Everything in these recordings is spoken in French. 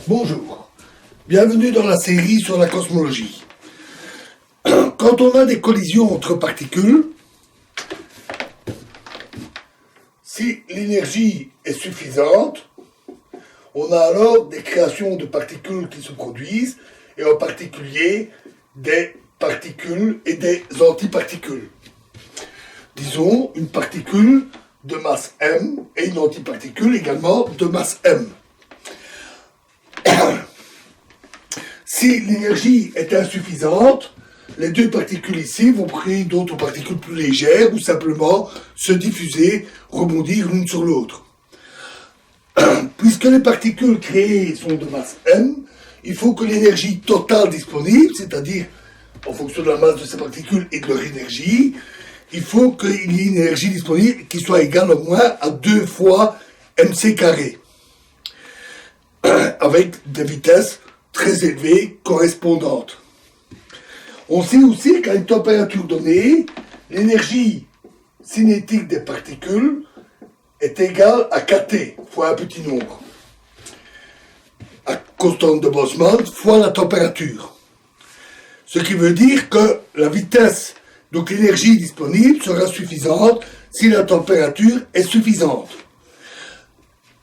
Bonjour, bienvenue dans la série sur la cosmologie. Quand on a des collisions entre particules, si l'énergie est suffisante, on a alors des créations de particules qui se produisent, et en particulier des particules et des antiparticules. Disons une particule de masse m et une antiparticule également de masse m. Si l'énergie est insuffisante, les deux particules ici vont créer d'autres particules plus légères ou simplement se diffuser, rebondir l'une sur l'autre. Puisque les particules créées sont de masse m, il faut que l'énergie totale disponible, c'est-à-dire en fonction de la masse de ces particules et de leur énergie, il faut qu'il y ait une énergie disponible qui soit égale au moins à 2 fois mc carré, avec des vitesses très élevées correspondantes. On sait aussi qu'à une température donnée, l'énergie cinétique des particules est égale à kT fois un petit nombre, à constante de Boltzmann fois la température. Ce qui veut dire que la vitesse, donc l'énergie disponible, sera suffisante si la température est suffisante.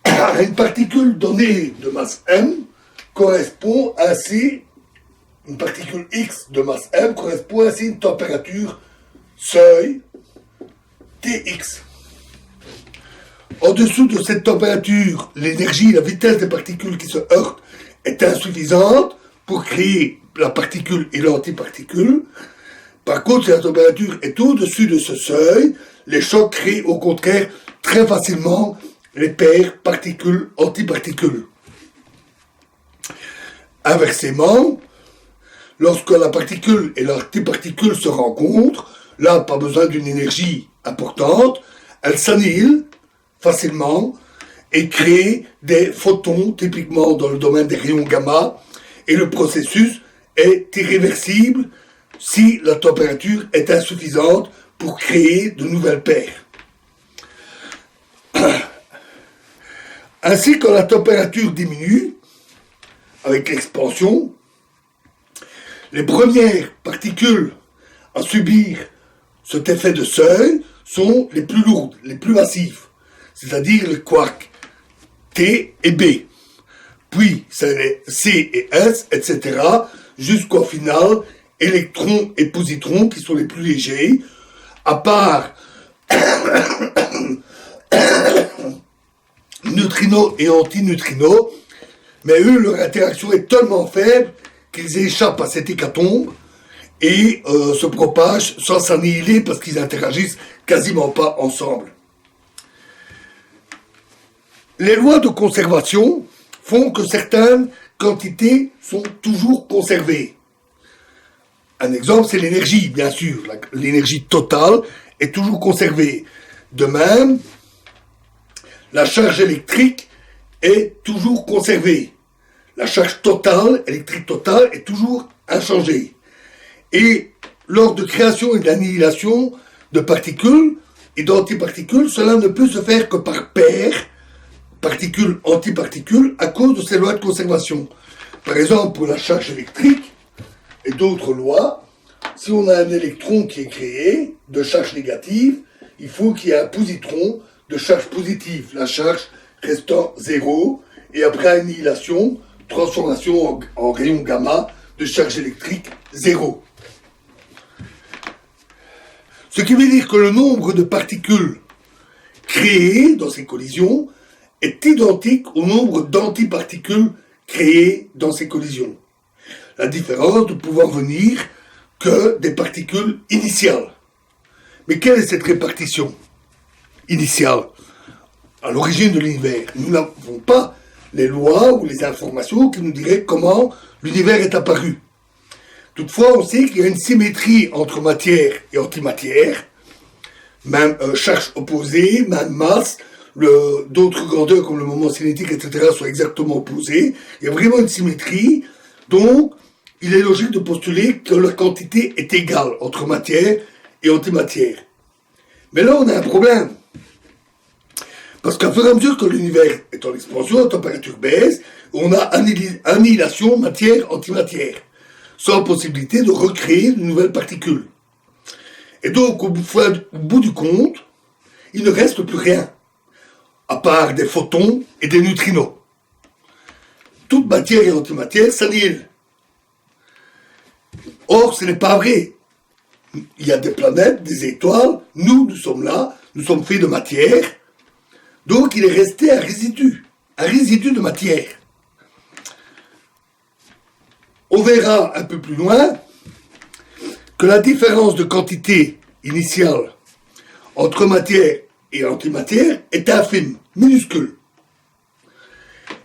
Une particule donnée de masse m correspond ainsi, une particule X de masse m correspond ainsi à une température seuil Tx. En dessous de cette température, l'énergie, la vitesse des particules qui se heurtent est insuffisante pour créer la particule et l'antiparticule. Par contre, si la température est au-dessus de ce seuil, les chocs créent au contraire très facilement les paires particules-antiparticules. Inversement, lorsque la particule et l'antiparticule se rencontrent, là, pas besoin d'une énergie importante, elles s'annihilent facilement et créent des photons, typiquement dans le domaine des rayons gamma, et le processus est irréversible si la température est insuffisante pour créer de nouvelles paires. Ainsi, quand la température diminue, avec l'expansion, les premières particules à subir cet effet de seuil sont les plus lourdes, les plus massives, c'est-à-dire les quarks T et B. Puis, c'est les C et S, etc., jusqu'au final, électrons et positrons qui sont les plus légers, à part neutrinos et antineutrinos, mais eux, leur interaction est tellement faible qu'ils échappent à cette hécatombe et se propagent sans s'annihiler parce qu'ils interagissent quasiment pas ensemble. Les lois de conservation font que certaines quantités sont toujours conservées. Un exemple, c'est l'énergie, bien sûr. L'énergie totale est toujours conservée. De même, la charge électrique est toujours conservée. La charge totale, électrique totale, est toujours inchangée. Et lors de création et d'annihilation de particules et d'antiparticules, cela ne peut se faire que par paires, particules-antiparticules, à cause de ces lois de conservation. Par exemple, pour la charge électrique et d'autres lois, si on a un électron qui est créé de charge négative, il faut qu'il y ait un positron de charge positive, la charge restant 0, et après annihilation, transformation en rayon gamma de charge électrique 0. Ce qui veut dire que le nombre de particules créées dans ces collisions est identique au nombre d'antiparticules créées dans ces collisions. La différence ne pouvant venir que des particules initiales. Mais quelle est cette répartition initiale à l'origine de l'univers? Nous n'avons pas les lois ou les informations qui nous diraient comment l'univers est apparu. Toutefois, on sait qu'il y a une symétrie entre matière et antimatière, même charge opposée, même masse, d'autres grandeurs comme le moment cinétique, etc. sont exactement opposées. Il y a vraiment une symétrie, donc il est logique de postuler que la quantité est égale entre matière et antimatière. Mais là, on a un problème. Parce qu'à fur et à mesure que l'univers est en expansion, la température baisse, on a annihilation matière-antimatière, sans possibilité de recréer de nouvelles particules. Et donc, au bout du compte, il ne reste plus rien, à part des photons et des neutrinos. Toute matière et antimatière s'annihilent. Or, ce n'est pas vrai. Il y a des planètes, des étoiles, nous sommes là, nous sommes faits de matière, donc il est resté un résidu de matière. On verra un peu plus loin que la différence de quantité initiale entre matière et antimatière est infime, minuscule.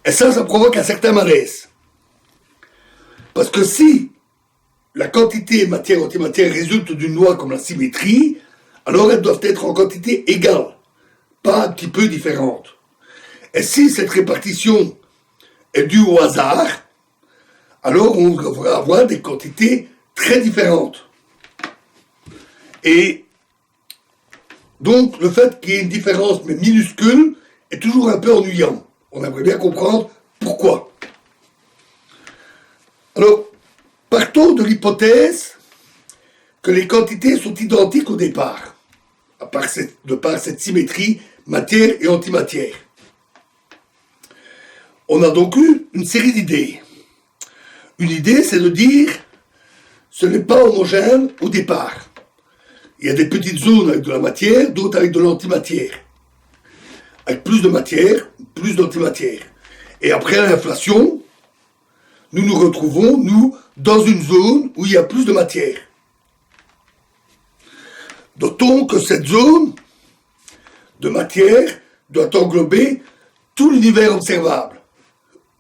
Et ça provoque un certain malaise. Parce que si la quantité matière-antimatière résulte d'une loi comme la symétrie, alors elles doivent être en quantité égale, pas un petit peu différente. Et si cette répartition est due au hasard, alors on devra avoir des quantités très différentes. Et donc le fait qu'il y ait une différence mais minuscule est toujours un peu ennuyant. On aimerait bien comprendre pourquoi. Alors, partons de l'hypothèse que les quantités sont identiques au départ, de par cette symétrie matière et antimatière. On a donc eu une série d'idées. Une idée, c'est de dire ce n'est pas homogène au départ. Il y a des petites zones avec de la matière, d'autres avec de l'antimatière. Avec plus de matière, plus d'antimatière. Et après l'inflation, nous nous retrouvons, nous, dans une zone où il y a plus de matière. Notons que cette zone de matière doit englober tout l'univers observable.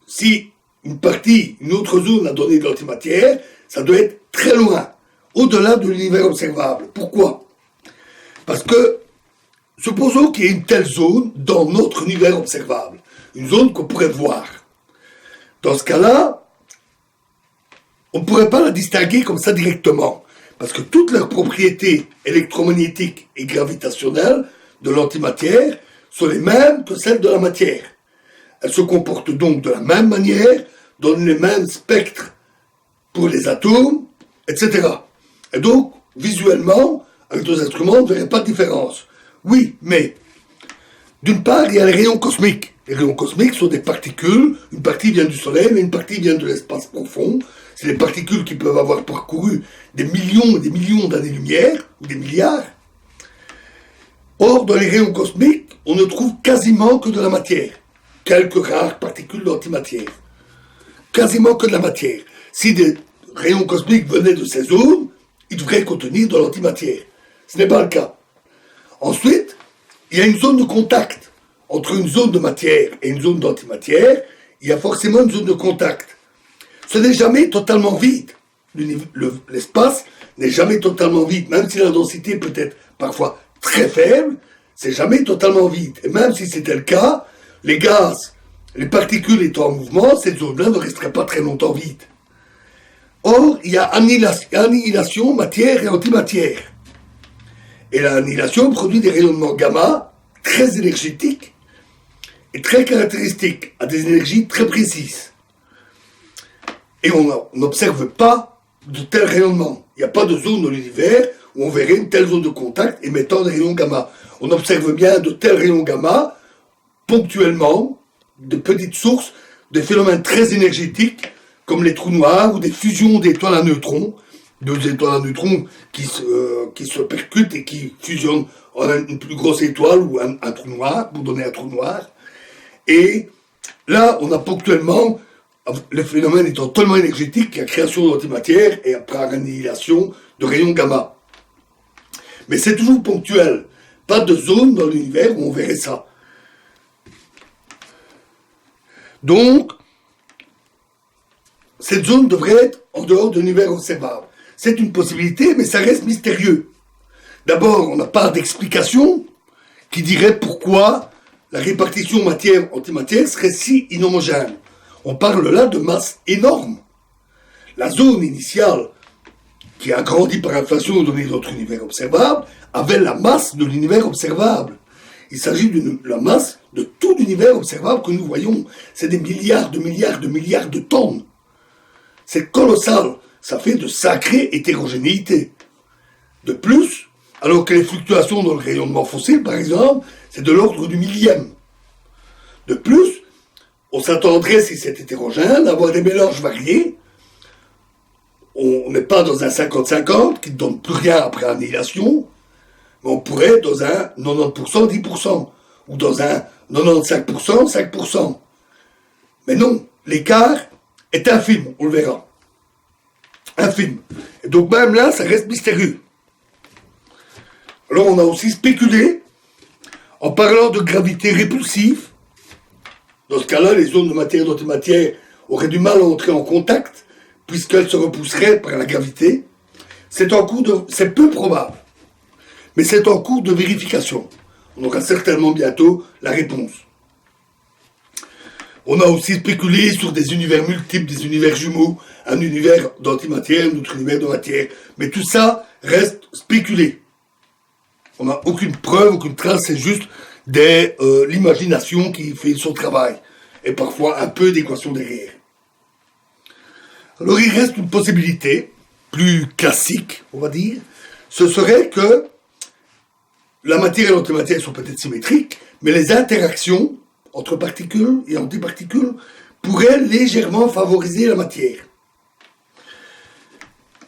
Si une autre zone a donné de l'antimatière, ça doit être très loin, au-delà de l'univers observable. Pourquoi? Parce que, supposons qu'il y ait une telle zone dans notre univers observable, une zone qu'on pourrait voir. Dans ce cas-là, on ne pourrait pas la distinguer comme ça directement, parce que toutes leurs propriétés électromagnétiques et gravitationnelles de l'antimatière sont les mêmes que celles de la matière. Elles se comportent donc de la même manière, donnent les mêmes spectres pour les atomes, etc. Et donc, visuellement, avec deux instruments, on ne verrait pas de différence. Oui, mais, d'une part, il y a les rayons cosmiques. Les rayons cosmiques sont des particules, une partie vient du Soleil, mais une partie vient de l'espace profond. C'est des particules qui peuvent avoir parcouru des millions et des millions d'années-lumière, ou des milliards. Or, dans les rayons cosmiques, on ne trouve quasiment que de la matière. Quelques rares particules d'antimatière. Quasiment que de la matière. Si des rayons cosmiques venaient de ces zones, ils devraient contenir de l'antimatière. Ce n'est pas le cas. Ensuite, il y a une zone de contact. Entre une zone de matière et une zone d'antimatière, il y a forcément une zone de contact. Ce n'est jamais totalement vide. L'espace n'est jamais totalement vide, même si la densité peut être parfois très faible, c'est jamais totalement vide. Et même si c'était le cas, les gaz, les particules étant en mouvement, cette zone-là ne resterait pas très longtemps vide. Or, il y a annihilation matière et antimatière. Et l'annihilation produit des rayonnements gamma très énergétiques et très caractéristiques, à des énergies très précises. Et on n'observe pas de tels rayonnements. Il n'y a pas de zone dans l'univers où on verrait une telle zone de contact émettant des rayons gamma. On observe bien de tels rayons gamma ponctuellement, de petites sources, des phénomènes très énergétiques comme les trous noirs ou des fusions d'étoiles à neutrons, deux étoiles à neutrons qui se percutent et qui fusionnent en une plus grosse étoile ou un trou noir, pour donner un trou noir. Et là, on a ponctuellement, les phénomènes étant tellement énergétiques, la création d'antimatière et après annihilation de rayons gamma. Mais c'est toujours ponctuel. Pas de zone dans l'univers où on verrait ça. Donc, cette zone devrait être en dehors de l'univers observable. C'est une possibilité, mais ça reste mystérieux. D'abord, on n'a pas d'explication qui dirait pourquoi la répartition matière-antimatière serait si inhomogène. On parle là de masse énorme. La zone initiale, qui a grandi par inflation donné notre univers observable, avait la masse de l'univers observable. Il s'agit de la masse de tout l'univers observable que nous voyons. C'est des milliards de milliards de milliards de tonnes. C'est colossal. Ça fait de sacrées hétérogénéités. De plus, alors que les fluctuations dans le rayonnement fossile, par exemple, c'est de l'ordre du millième. De plus, on s'attendrait, si c'est hétérogène, à avoir des mélanges variés. On n'est pas dans un 50-50 qui ne donne plus rien après annihilation, mais on pourrait être dans un 90%, 10%, ou dans un 95%, 5%. Mais non, l'écart est infime, on le verra. Infime. Et donc même là, ça reste mystérieux. Alors on a aussi spéculé, en parlant de gravité répulsive. Dans ce cas-là, les zones de matière et d'antimatière auraient du mal à entrer en contact, puisqu'elles se repousseraient par la gravité. C'est peu probable, mais c'est en cours de vérification. On aura certainement bientôt la réponse. On a aussi spéculé sur des univers multiples, des univers jumeaux, un univers d'antimatière, un autre univers de matière. Mais tout ça reste spéculé. On n'a aucune preuve, aucune trace, c'est juste l'imagination qui fait son travail. Et parfois un peu d'équation derrière. Alors il reste une possibilité, plus classique, on va dire. Ce serait que la matière et l'antimatière sont peut-être symétriques, mais les interactions entre particules et antiparticules pourraient légèrement favoriser la matière.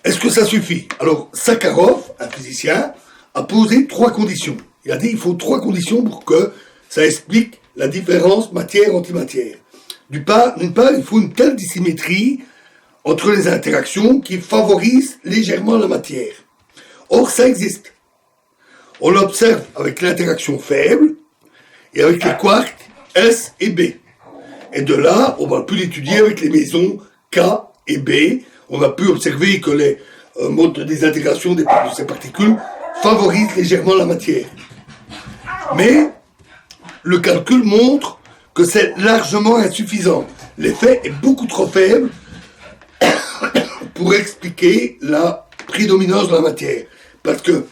Est-ce que ça suffit? Alors, Sakharov, un physicien, a posé 3 conditions. Il a dit qu'il faut 3 conditions pour que ça explique la différence matière-antimatière. D'une part, il faut une telle dissymétrie entre les interactions qui favorise légèrement la matière. Or, ça existe. On l'observe avec l'interaction faible et avec les quarks S et B. Et de là, on va pu l'étudier avec les mésons K et B. On a pu observer que les modes de désintégration de ces particules favorisent légèrement la matière. Mais le calcul montre que c'est largement insuffisant. L'effet est beaucoup trop faible pour expliquer la prédominance de la matière. Parce que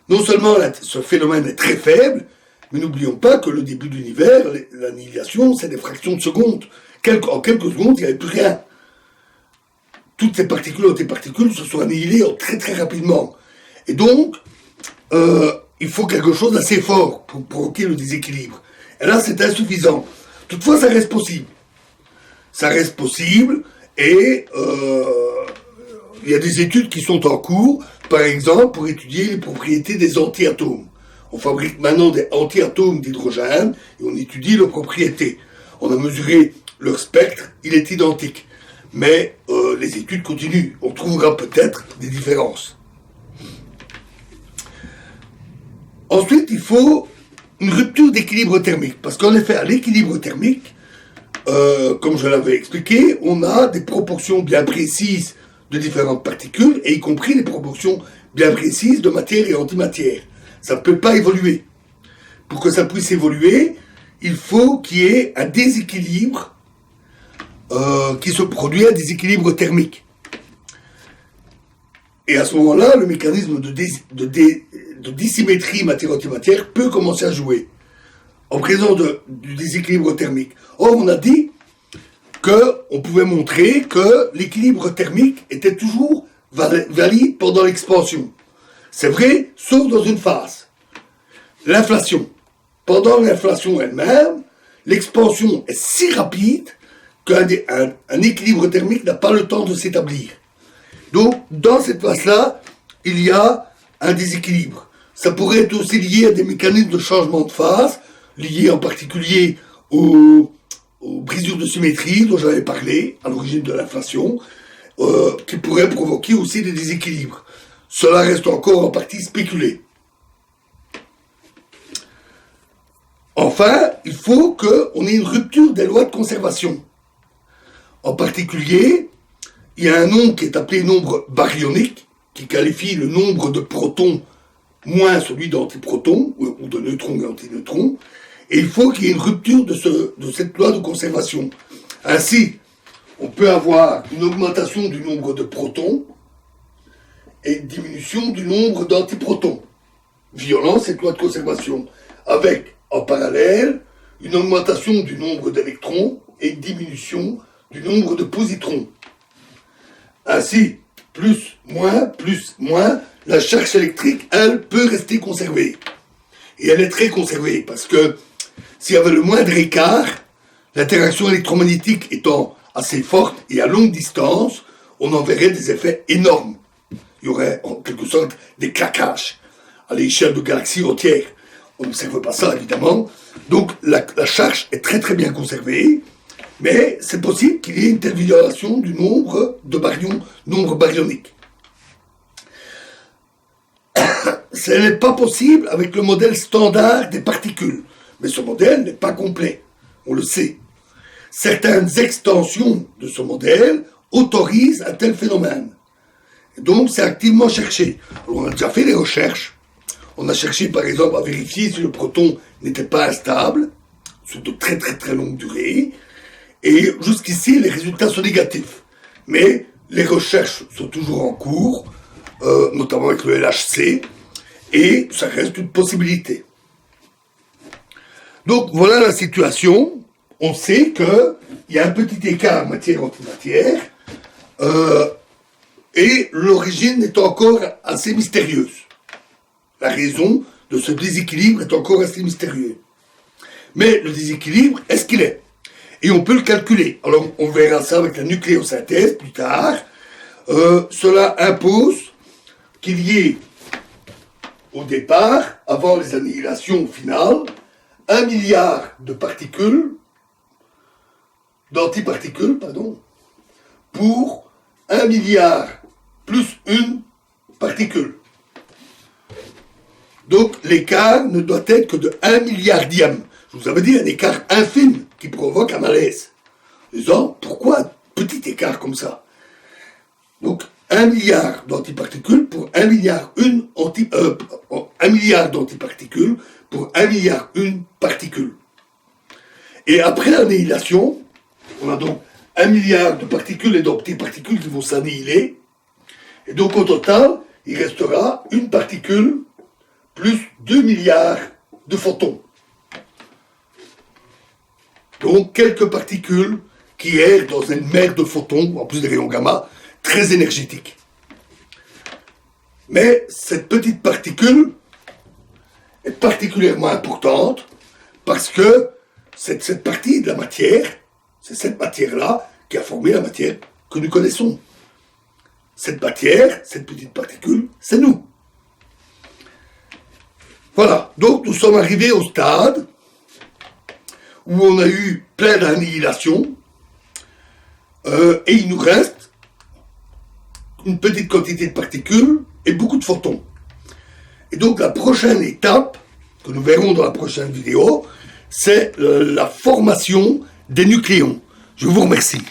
non seulement ce phénomène est très faible, mais n'oublions pas que le début de l'univers, l'annihilation, c'est des fractions de secondes. En quelques secondes, il n'y avait plus rien. Toutes ces particules, antiparticules, se sont annihilées très très rapidement. Et donc, il faut quelque chose d'assez fort pour provoquer le déséquilibre. Et là, c'est insuffisant. Toutefois, ça reste possible. Ça reste possible, et il y a des études qui sont en cours, par exemple, pour étudier les propriétés des antiatomes. On fabrique maintenant des antiatomes d'hydrogène, et on étudie leurs propriétés. On a mesuré leur spectre, il est identique. Mais les études continuent. On trouvera peut-être des différences. Ensuite, il faut une rupture d'équilibre thermique. Parce qu'en effet, à l'équilibre thermique, comme je l'avais expliqué, on a des proportions bien précises de différentes particules, et y compris des proportions bien précises de matière et antimatière. Ça ne peut pas évoluer. Pour que ça puisse évoluer, il faut qu'il y ait un déséquilibre qui se produit, un déséquilibre thermique. Et à ce moment-là, le mécanisme de dissymétrie matière-antimatière peut commencer à jouer en présence du déséquilibre thermique. Or, on a dit qu'on pouvait montrer que l'équilibre thermique était toujours valide pendant l'expansion. C'est vrai, sauf dans une phase. L'inflation. Pendant l'inflation elle-même, l'expansion est si rapide qu'un équilibre thermique n'a pas le temps de s'établir. Donc, dans cette phase-là, il y a un déséquilibre. Ça pourrait être aussi lié à des mécanismes de changement de phase, liés en particulier aux brisures de symétrie dont j'avais parlé à l'origine de l'inflation, qui pourraient provoquer aussi des déséquilibres. Cela reste encore en partie spéculé. Enfin, il faut qu'on ait une rupture des lois de conservation. En particulier, il y a un nombre qui est appelé nombre baryonique, qui qualifie le nombre de protons moins celui d'antiprotons, ou de neutrons et antineutrons, et il faut qu'il y ait une rupture de cette loi de conservation. Ainsi, on peut avoir une augmentation du nombre de protons et diminution du nombre d'antiprotons, violant cette loi de conservation, avec en parallèle une augmentation du nombre d'électrons et une diminution du nombre de positrons. Ainsi, plus, moins, la charge électrique, elle, peut rester conservée. Et elle est très conservée, parce que s'il y avait le moindre écart, l'interaction électromagnétique étant assez forte et à longue distance, on en verrait des effets énormes. Il y aurait en quelque sorte des claquages à l'échelle de galaxies entières. On n'observe pas ça, évidemment. Donc la charge est très très bien conservée, mais c'est possible qu'il y ait une telle violation du nombre de baryons, nombre baryonique. Ce n'est pas possible avec le modèle standard des particules. Mais ce modèle n'est pas complet, on le sait. Certaines extensions de ce modèle autorisent un tel phénomène. Et donc c'est activement cherché. Alors, on a déjà fait des recherches. On a cherché par exemple à vérifier si le proton n'était pas instable, sur de très très très longues durées. Et jusqu'ici, les résultats sont négatifs. Mais les recherches sont toujours en cours, notamment avec le LHC, et ça reste une possibilité. Donc voilà la situation. On sait qu'il y a un petit écart matière-antimatière, et l'origine est encore assez mystérieuse. La raison de ce déséquilibre est encore assez mystérieuse. Mais le déséquilibre, est-ce qu'il est ? Et on peut le calculer. Alors, on verra ça avec la nucléosynthèse plus tard. Cela impose qu'il y ait, au départ, avant les annihilations finales, 1 milliard de particules, d'antiparticules, pour 1 milliard plus une particule. Donc, l'écart ne doit être que de 1 milliardième. Je vous avais dit un écart infime qui provoque un malaise. Disant, pourquoi petit écart comme ça? Donc, 1 milliard d'antiparticules pour 1 milliard 1 milliard d'antiparticules pour 1 milliard 1 particule. Et après l'annihilation, on a donc 1 milliard de particules et d'antiparticules qui vont s'annihiler. Et donc, au total, il restera une particule plus 2 milliards de photons. Donc, quelques particules qui errent dans une mer de photons, en plus des rayons gamma, très énergétiques. Mais cette petite particule est particulièrement importante parce que cette partie de la matière, c'est cette matière-là qui a formé la matière que nous connaissons. Cette matière, cette petite particule, c'est nous. Voilà, donc nous sommes arrivés au stade où on a eu plein d'annihilations, et il nous reste une petite quantité de particules et beaucoup de photons. Et donc la prochaine étape, que nous verrons dans la prochaine vidéo, c'est la formation des nucléons. Je vous remercie.